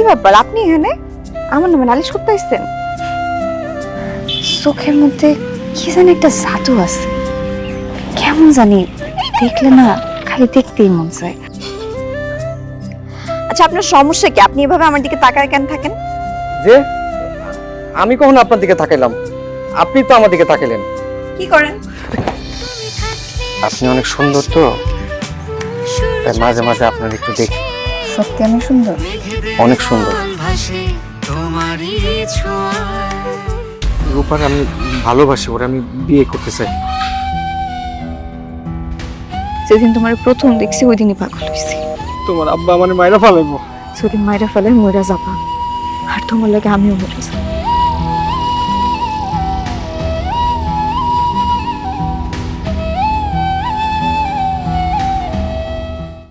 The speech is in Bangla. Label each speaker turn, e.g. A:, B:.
A: কি ব্যাপার, আপনি এখানে আমার নামে নালিশ করতে আসছেন? চোখের মধ্যে কি জানি একটা জাদু আছে, কেমন জানি দেখলে না খালি দেখতেই মন চায়। আচ্ছা, আপনার সমস্যা কি? আপনি এভাবে আমার দিকে তাকায় কেন থাকেন?
B: যে আমি কখন আপনার দিকে তাকাইলাম? আপনি তো আমার দিকে তাকাইলেন।
A: কি করেন?
B: আপনি অনেক সুন্দর তো, তাই মাঝে মাঝে আপনার একটু দেখি।
A: সত্যি আমি সুন্দর?
B: অনেক সুন্দর। রূপার আমি ভালোবাসি, ওরা আমি বিয়ে করতে চাই।
A: যেদিন তোমার প্রথম দেখছি ওই দিনই পাগল হয়েছি।
B: তোমার আব্বা আমার মায়েরা ফালাইবো।
A: সেদিন মায়েরা ফেলে মরে যাবা, আর তোমার লাগে আমিও মরে যাবো।